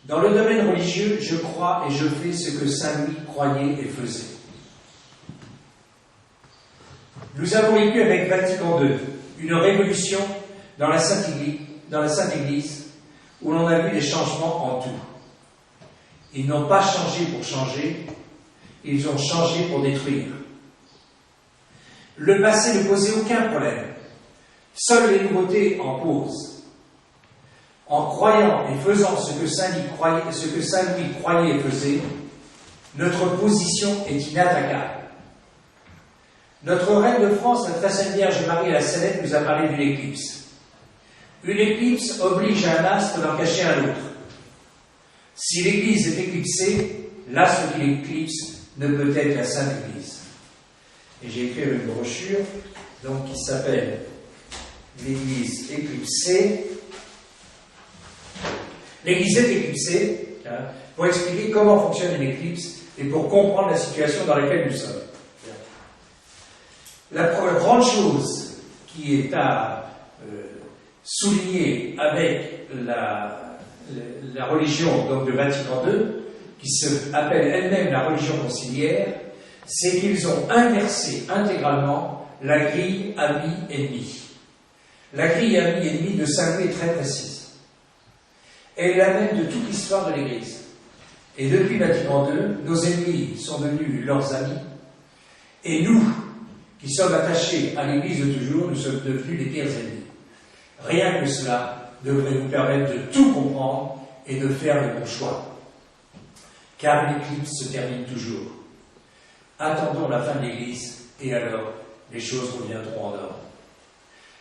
Dans le domaine religieux, je crois et je fais ce que saint Louis croyait et faisait. Nous avons vécu avec Vatican II une révolution dans la Sainte Église où l'on a vu des changements en tout. Ils n'ont pas changé pour changer, ils ont changé pour détruire. Le passé ne posait aucun problème. Seules les nouveautés en posent. En croyant et faisant ce que saint Louis croyait et faisait, notre position est inattaquable. Notre reine de France, la très sainte Vierge Marie à la Salette, nous a parlé d'une éclipse. Une éclipse oblige un astre d'en cacher un autre. Si l'Église est éclipsée, l'astre qui l'éclipse ne peut être la Sainte Église. Et j'ai écrit une brochure donc, qui s'appelle l'Église éclipsée. L'Église est éclipsée pour expliquer comment fonctionne une éclipse et pour comprendre la situation dans laquelle nous sommes. La première grande chose qui est à souligner avec la religion donc, de Vatican II, qui s'appelle elle-même la religion conciliaire, c'est qu'ils ont inversé intégralement la grille ami-ennemi. La grille ami-ennemi de saint Louis est très précise. Elle est la même de toute l'histoire de l'Église. Et depuis Vatican II, nos ennemis sont devenus leurs amis, et nous, qui sommes attachés à l'Église de toujours, nous sommes devenus les pires ennemis. Rien que cela devrait nous permettre de tout comprendre et de faire le bon choix. Car l'éclipse se termine toujours. Attendons la fin de l'Église et alors les choses reviendront en ordre.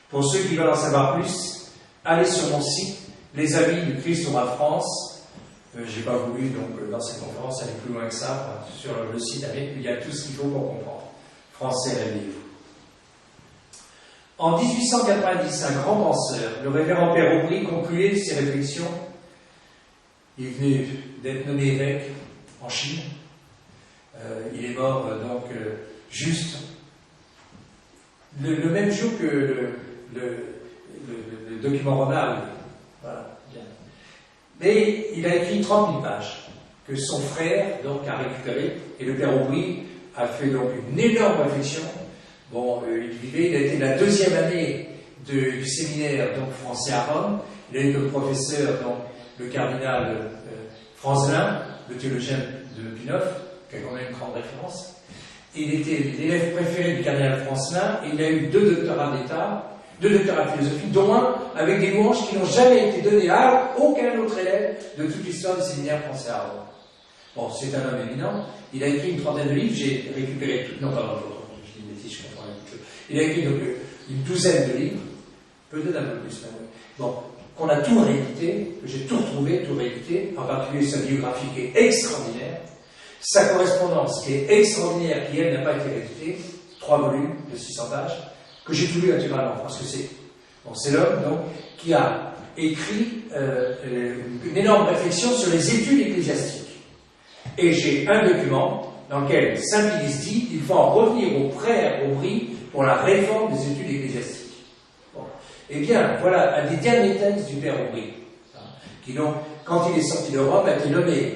Pour ceux qui veulent en savoir plus, allez sur mon site, Les Amis du Christ au roi France. J'ai pas voulu, donc, dans cette conférence, aller plus loin que ça. Sur le site, il y a tout ce qu'il faut pour comprendre. Français, réveillez-vous. En 1890, un grand penseur, le révérend Père Aubry, concluait ses réflexions. Il venait d'être nommé évêque en Chine. Il est mort donc juste le même jour que le document Ronald. Voilà, bien. Mais il a écrit 30 000 pages que son frère donc a récupéré et le Père Aubry a fait donc une énorme réflexion. Bon, il a été la deuxième année du séminaire donc, français à Rome. Il a eu comme professeur donc, le cardinal Franzelin, le théologien de Pinoff, qui a quand même une grande référence. Il était l'élève préféré du cardinal Franzelin et il a eu 2 doctorats d'État, 2 doctorats de philosophie, dont un avec des louanges qui n'ont jamais été données à aucun autre élève de toute l'histoire du séminaire français à Rome. Bon, c'est un homme éminent. Il a écrit une trentaine de livres, j'ai récupéré tout. Non, pardon, je dis une bêtise, je comprends un peu. Il a écrit donc une douzaine de livres, peut-être un peu plus même. Bon, qu'on a tout réédité, que j'ai tout retrouvé, tout réédité, en particulier sa biographie qui est extraordinaire, sa correspondance qui est extraordinaire, qui elle n'a pas été rééditée, 3 volumes de 600 pages, que j'ai tout lu naturellement, parce que c'est l'homme donc qui a écrit une énorme réflexion sur les études ecclésiastiques. Et j'ai un document dans lequel Saint Pie X dit qu'il faut en revenir au frère Aubry pour la réforme des études ecclésiastiques. Bon. Eh bien, voilà un des derniers textes du Père Aubry, qui donc, quand il est sorti de Rome, a été nommé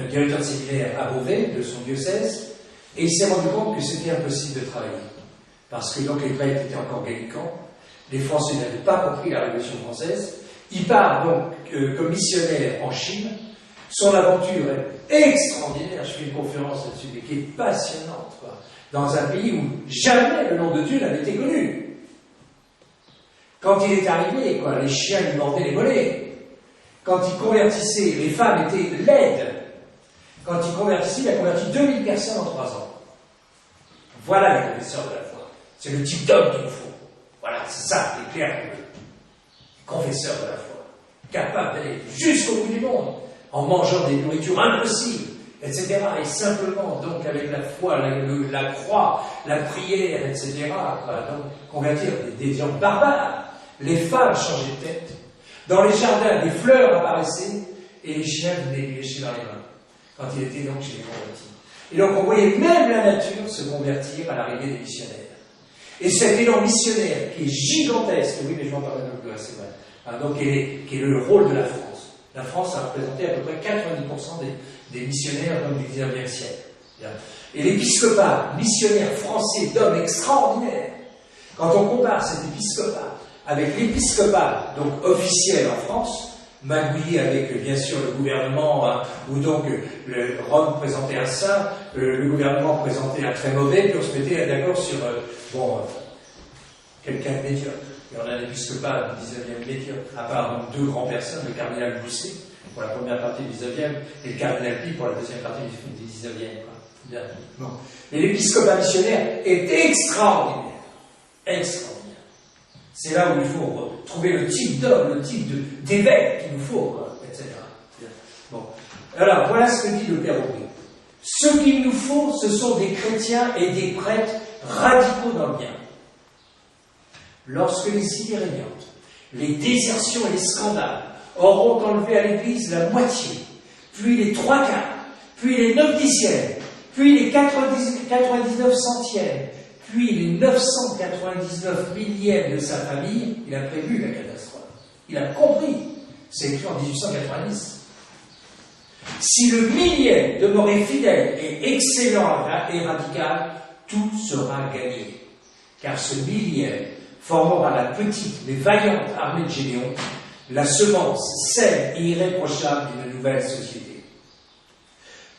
directeur de séminaire à Beauvais, de son diocèse, et il s'est rendu compte que c'était impossible de travailler. Parce que donc les prêtres étaient encore gallicans, les Français n'avaient pas compris la Révolution française, il part donc comme missionnaire en Chine. Son aventure est extraordinaire, je fais une conférence là-dessus, mais qui est passionnante, quoi. Dans un pays où jamais le nom de Dieu n'avait été connu. Quand il est arrivé, quoi, les chiens lui mordaient les mollets. Quand il convertissait, les femmes étaient laides. Quand il convertissait, il a converti 2000 personnes en 3 ans. Voilà les confesseurs de la foi. C'est le type d'homme qu'il nous faut. Voilà, c'est ça, les clercs, les confesseurs de la foi. Capables d'aller jusqu'au bout du monde, en mangeant des nourritures impossibles, etc. Et simplement, donc, avec la foi, la croix, la prière, etc., donc, convertir des gens barbares. Les femmes changeaient de tête. Dans les jardins, des fleurs apparaissaient et les chiens venaient les lécher dans les mains. Quand il était donc chez les convertis. Et donc, on voyait même la nature se convertir à l'arrivée des missionnaires. Et cet élan missionnaire qui est gigantesque, oui, mais je vais en parler un peu, c'est vrai, hein, donc, qui est le rôle de la France. La France a représenté à peu près 90% des missionnaires du XIXe siècle. Et l'épiscopat missionnaire français d'hommes extraordinaires, quand on compare cet épiscopat avec l'épiscopat donc officiel en France, magouillé avec bien sûr le gouvernement, hein, où donc Rome présentait un saint, le gouvernement présentait un très mauvais, puis on se mettait d'accord sur quelqu'un de médiocre. Et on a un épiscopat du 19e médiocre, à part donc deux grandes personnes, le cardinal Bousset pour la première partie du 19e et le cardinal Pie pour la deuxième partie du 19e. Bon. Et l'épiscopat missionnaire est extraordinaire. Extraordinaire. C'est là où il faut trouver le type d'homme, le type d'évêque qu'il nous faut, quoi, etc. Bon. Alors, voilà ce que dit le Père Aubry. Ce qu'il nous faut, ce sont des chrétiens et des prêtres radicaux dans le bien. Lorsque les idées régnantes, les désertions et les scandales auront enlevé à l'Église la moitié, puis les 3/4, puis les 9/10, puis les 99 centièmes, puis les 999 millièmes de sa famille, il a prévu la catastrophe. Il a compris. C'est écrit en 1890. Si le millième demeurait fidèle et excellent et radical, tout sera gagné. Car ce millième formera la petite mais vaillante armée de Gédéon, la semence saine et irréprochable d'une nouvelle société.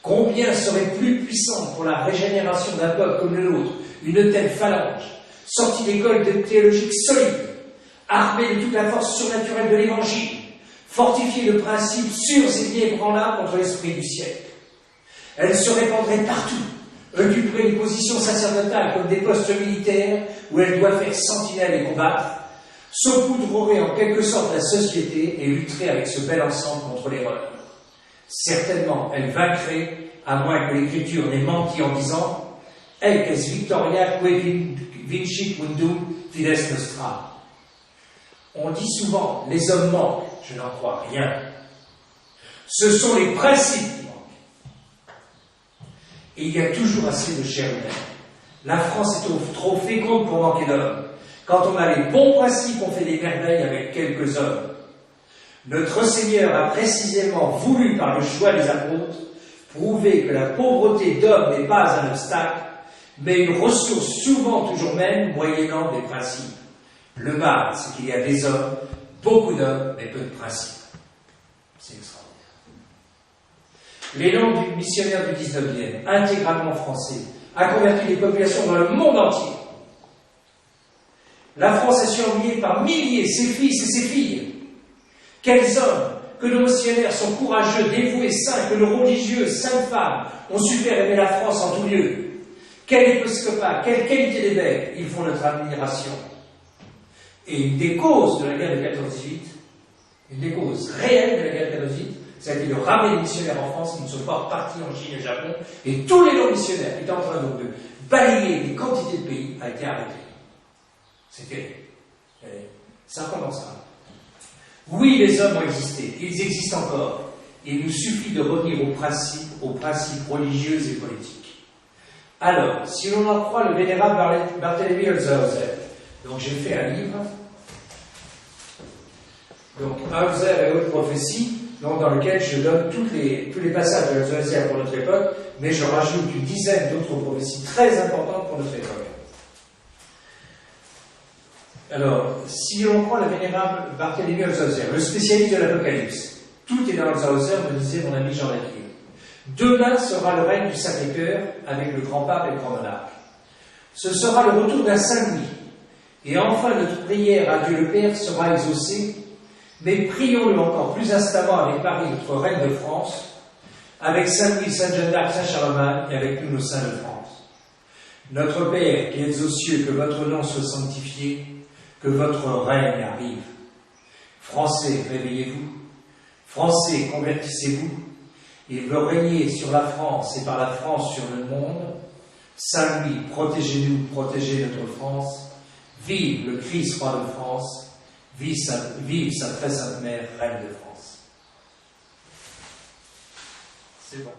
Combien serait plus puissante pour la régénération d'un peuple comme le nôtre une telle phalange, sortie d'écoles théologiques solides, armée de toute la force surnaturelle de l'Évangile, fortifiée de principes sûrs et inébranlables contre l'esprit du siècle. Elle se répandrait partout, occuperait une position sacerdotale comme des postes militaires où elle doit faire sentinelle et combattre, saupoudrerait en quelque sorte la société et lutterait avec ce bel ensemble contre l'erreur. Certainement, elle vaincrait, à moins que l'Écriture n'ait menti en disant « Elques victoria que vincit mundum fides nostra ». On dit souvent « les hommes manquent », je n'en crois rien. Ce sont les principes qui manquent. Et il y a toujours assez de chair humaine. La France est trop féconde pour manquer d'hommes. Quand on a les bons principes, on fait des merveilles avec quelques hommes. Notre Seigneur a précisément voulu, par le choix des apôtres, prouver que la pauvreté d'hommes n'est pas un obstacle, mais une ressource souvent toujours même, moyennant des principes. Le mal, c'est qu'il y a des hommes, beaucoup d'hommes, mais peu de principes. C'est extraordinaire. L'élan du missionnaire du 19e, intégralement français, a converti les populations dans le monde entier. La France est surveillée par milliers, ses fils et ses filles. Quels hommes, que nos missionnaires sont courageux, dévoués, saints, que nos religieuses, saintes femmes ont su faire aimer la France en tout lieu. Quel épiscopat, quelle qualité d'évêque, ils font notre admiration. Et une des causes de la guerre de 14-18, une des causes réelles de la guerre de 14-18, ça a été de ramener les missionnaires en France qui ne sont pas repartis en Chine et au Japon, et tous les non-missionnaires qui étaient en train donc de balayer des quantités de pays a été arrêté. C'était simplement ça. Oui, les hommes ont existé, ils existent encore. Il nous suffit de revenir aux principes religieux et politiques. Alors, si l'on en croit le vénérable Barthélemy Holzhauser, donc j'ai fait un livre, donc Holzer et haute prophétie, donc dans lequel je donne tous les passages de Holzhauser pour notre époque, mais je rajoute une dizaine d'autres prophéties très importantes pour notre époque. Alors, si l'on prend le vénérable Barthélemy Holzhauser, le spécialiste de l'Apocalypse, tout est dans Holzhauser, me disait mon ami Jean Laquille. Demain sera le règne du Sacré-Cœur avec le grand pape et le grand monarque. Ce sera le retour d'un Saint-Louis. Et enfin, notre prière à Dieu le Père sera exaucée, mais prions-le encore plus instamment avec Marie, notre reine de France, avec Saint-Louis, Sainte-Jeanne d'Arc, Saint-Charlemagne et avec tous nos saints de France. Notre Père qui êtes aux cieux, que votre nom soit sanctifié, que votre règne arrive. Français, réveillez-vous. Français, convertissez-vous. Il veut régner sur la France et par la France sur le monde. Saint-Louis, protégez-nous, protégez notre France. Vive le Christ, roi de France. Vive sa très sainte mère, reine de France. C'est bon.